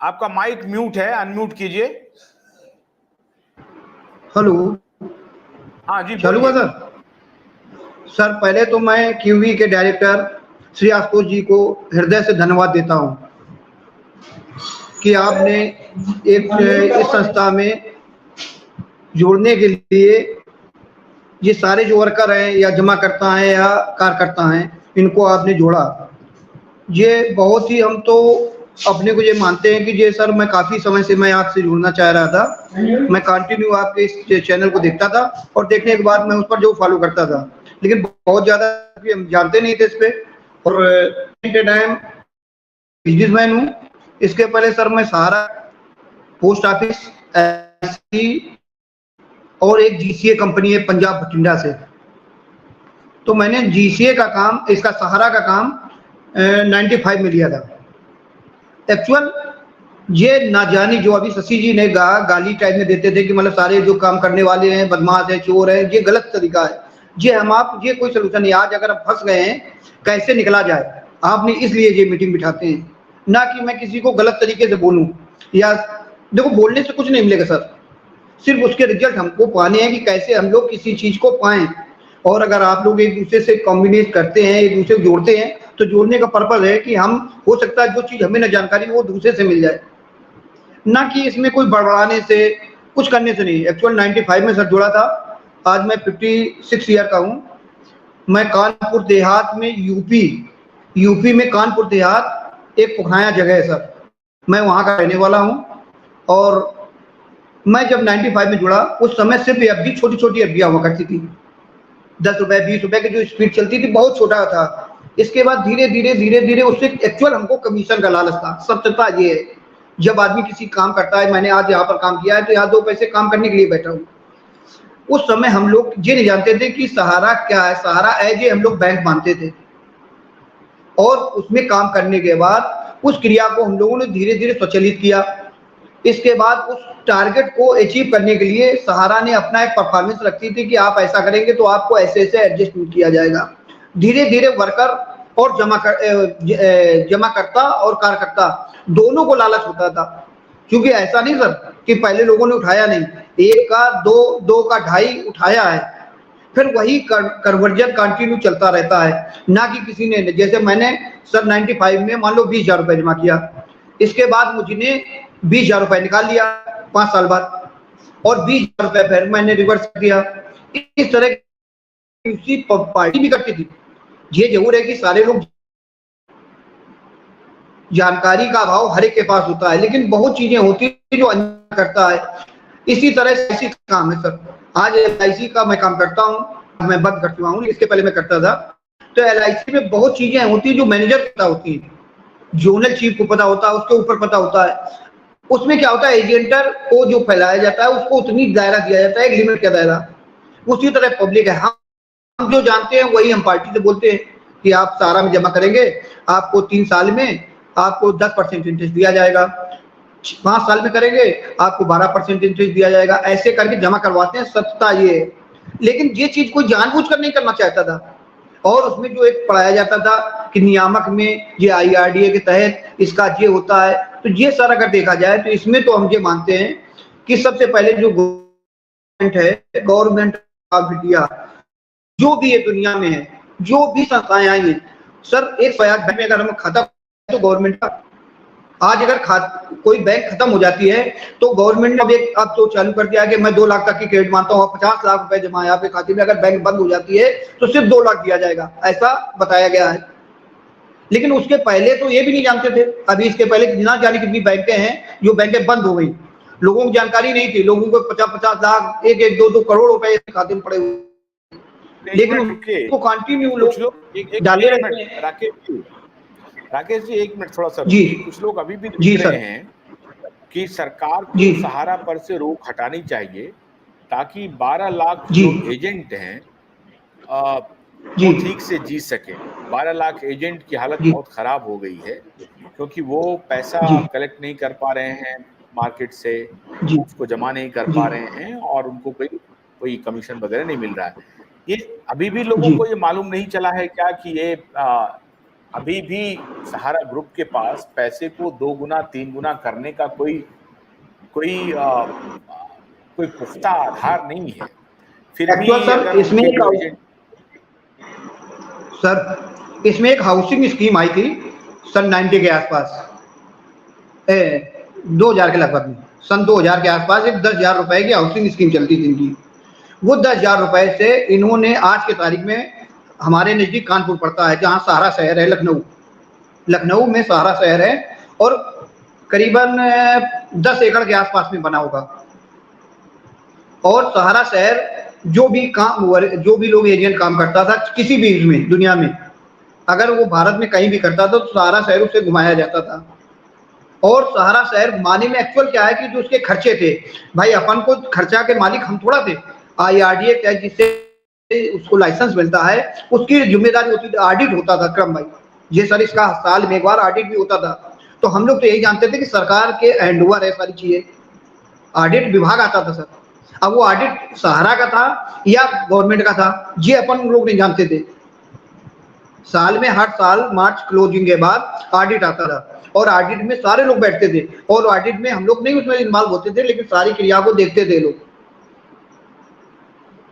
आपका mic mute है, unmute कीजिए। हेलो। हाँ जी, चालू हुआ बोलिए। सर, पहले तो मैं क्यूवी के डायरेक्टर श्री आशुतोष जी को हृदय से धन्यवाद देता हूं कि आपने इस संस्था में जोड़ने के लिए ये सारे जो वर्कर हैं या जमाकर्ता हैं या कार्यकर्ता हैं, इनको आपने जोड़ा। ये बहुत ही, हम तो अपने को ये मानते हैं कि ये सर, मैं काफ़ी समय से मैं आपसे जुड़ना चाह रहा था। मैं कंटिन्यू आपके इस चैनल को देखता था और देखने के बाद मैं उस पर जो फॉलो करता था, लेकिन बहुत ज़्यादा हम जानते नहीं थे इस पर। और टाइम बिजनेसमैन हूँ। इसके पहले सर मैं सहारा पोस्ट ऑफिस और एक जीसीए कंपनी है पंजाब बठिंडा से, तो मैंने जीसीए का काम, इसका सहारा का काम 95 में लिया था। एक्चुअल ये ना जानी, जो अभी शशि जी ने गाली टाइप में देते थे कि मतलब सारे जो काम करने वाले हैं बदमाश है, चोर है, ये गलत तरीका है। ये कोई सोल्यूशन नहीं। आज अगर हम फंस गए हैं, कैसे निकला जाए, आपने इसलिए ये मीटिंग बिठाते हैं, ना कि मैं किसी को गलत तरीके से बोलूं। या देखो, बोलने से कुछ नहीं मिलेगा सर, सिर्फ उसके रिजल्ट हमको पाने हैं कि कैसे हम लोग किसी चीज को पाएं। और अगर आप लोग एक दूसरे से कॉम्बिनेट करते हैं, एक दूसरे को जोड़ते हैं, तो जोड़ने का पर्पज है कि हम, हो सकता है जो चीज हमें न जानकारी वो दूसरे से मिल जाए, ना कि इसमें कोई बड़बड़ाने से, कुछ करने से नहीं। एक्चुअल 95 में सर जुड़ा था। आज मैं 56 ईयर का हूँ। मैं कानपुर देहात में, यूपी में कानपुर देहात एक पुखाया जगह है सर, मैं वहाँ का रहने वाला हूँ। और मैं जब 95 में जुड़ा, उस समय सिर्फ एफडी, छोटी छोटी एफडियाँ हुआ करती थी, 10 रुपए 20 रुपए की जो स्पीड चलती थी, बहुत छोटा था। इसके बाद धीरे धीरे उससे एक्चुअल हमको कमीशन का लालच था। सत्यता ये है, जब आदमी किसी काम करता है, मैंने आज यहाँ पर काम किया है तो यहाँ 2 पैसे काम करने के लिए बैठा हूँ। उस समय हम लोग ये नहीं जानते थे कि सहारा क्या है। सहारा एज ए हम लोग बैंक मानते थे, और उसमें काम करने के बाद उस क्रिया को हम लोगों ने धीरे धीरे स्वचालित किया। इसके बाद उस टारगेट को अचीव करने के लिए सहारा ने अपना एक परफॉर्मेंस रखती थी कि आप ऐसा करेंगे तो आपको ऐसे ऐसे एडजस्टमेंट किया जाएगा। धीरे धीरे वर्कर और जमाकर्ता और कार्यकर्ता दोनों को लालच होता था, क्योंकि ऐसा नहीं सर कि पहले लोगों ने उठाया नहीं, 1 का 2, 2 का 2.5 उठाया है, फिर वही कन्वर्जन कंटिन्यू चलता रहता है। ना कि किसी ने, जैसे मैंने सर 95 में मान लो 20,000 रुपए जमा किया, इसके बाद मुझे 20,000 रुपए निकाल लिया 5 साल बाद, और 20,000 रुपए फिर मैंने रिवर्स किया। इस तरह की पार्टी भी करती थी। ये जरूर है कि सारे लोग, जानकारी का अभाव हर एक के पास होता है, लेकिन बहुत चीजें होती है जो अनजान करता है। इसी तरह से ऐसी काम है सर। आज LIC का मैं काम करता हूँ, मैं बंद कर चुका हूँ, इसके पहले मैं करता था। तो LIC में बहुत चीजें होती है जो मैनेजर को पता होती है, जोनल चीफ को पता होता है, उसके ऊपर पता होता है। उसमें क्या होता है, एजेंटर को जो फैलाया जाता है उसको उतनी दायरा दिया जाता है, एक लिमिट का दायरा। उसी तरह पब्लिक है, हम जो जानते हैं वही हम पार्टी से बोलते हैं कि आप सहारा में जमा करेंगे, आपको 3 साल में आपको 10% इंटरेस्ट दिया जाएगा, 5 साल में करेंगे आपको 12% इंटरेस्ट दिया जाएगा। ऐसे करके जमा करवाते हैं, सत्ता ये है। लेकिन ये चीज कोई जानबूझकर नहीं करना चाहता था। और उसमें जो एक पढ़ाया जाता था कि नियामक में ये IRDA के तहत इसका ये होता है, तो ये सर अगर देखा जाए तो इसमें तो हम ये मानते हैं कि सबसे पहले जो गवर्नमेंट है, गवर्नमेंट ऑफ इंडिया जो भी है दुनिया में है, जो भी संस्थाएं आई हैं सर, एक बैंक में अगर हम खाता तो गवर्नमेंट का, आज अगर कोई बैंक खत्म हो जाती है तो गवर्नमेंट ने अब तो चालू कर दिया कि मैं 2 लाख तक की क्रेडिट मानता हूँ, 50 लाख रुपए जमा है आपके खाते में, अगर बैंक बंद हो जाती है तो सिर्फ 2 लाख दिया जाएगा, ऐसा बताया गया है। लेकिन उसके पहले तो ये भी नहीं जानते थे। अभी इसके पहले ना जाने कितनी बैंकें हैं जो बैंकें बंद हो गई, लोगों को जानकारी नहीं थी, लोगों को 50-50 लाख, 1-1, 2-2 करोड़ रुपए खाते में पड़े हुए, लेकिन उसको कंटिन्यू लोग डाले रहते हैं। राकेश जी 1 मिनट थोड़ा सा, कुछ लोग अभी भी जी रहे हैं कि सरकार को सहारा पर से रोक हटानी चाहिए ताकि 12 लाख जो एजेंट हैं वो ठीक से जी सके। 12 लाख एजेंट की हालत बहुत खराब हो गई है, क्योंकि वो पैसा कलेक्ट नहीं कर पा रहे हैं मार्केट से, उसको जमा नहीं कर पा रहे हैं, और उनको कोई कमीशन वगैरह नहीं मिल रहा है। ये अभी भी लोगों को ये मालूम नहीं चला है क्या कि ये अभी भी सहारा ग्रुप के पास पैसे को 2 गुना 3 गुना करने का कोई पुख्ता आधार नहीं है। फिर भी अगर इसमें इसमें एक हाउसिंग स्कीम आई थी सन 90 के आसपास, 2000 के लगभग में, सन 2000 के आसपास एक 10,000 रुपए की हाउसिंग स्कीम चलती थी इनकी। वो 10,000 रुपए से इन्होंने आज के तारीख में, हमारे नजदीक कानपुर पड़ता है जहां सहारा शहर है, लखनऊ में सहारा शहर है, और करीबन 10 एकड़ के आसपास में बना होगा। और सहारा शहर जो भी लोग एजेंट काम करता था किसी भी इसमें दुनिया में, अगर वो भारत में कहीं भी करता था तो सहारा शहर उसे घुमाया जाता था। और सहारा शहर घुमाने में एक्चुअल क्या है कि जो उसके खर्चे थे, भाई अपन को खर्चा के मालिक हम थोड़ा थे। IRDA एक्ट जिससे उसको लाइसेंस मिलता है, उसकी जिम्मेदारी होती थी, ऑडिट होता था क्रम भाई, ये सर इसका साल में एक बार ऑडिट भी होता था। तो हम लोग तो यही जानते थे कि सरकार के हैंड ओवर है सारी चीजें, ऑडिट विभाग आता था सर। अब वो ऑडिट सहारा का था या गवर्नमेंट का था, ये अपन लोग नहीं जानते थे। साल में हर साल मार्च क्लोजिंग के बाद ऑडिट आता था, और ऑडिट में सारे लोग बैठते थे, और ऑडिट में हम लोग नहीं उसमें इन्वॉल्व होते थे, लेकिन सारी क्रिया को देखते थे लोग।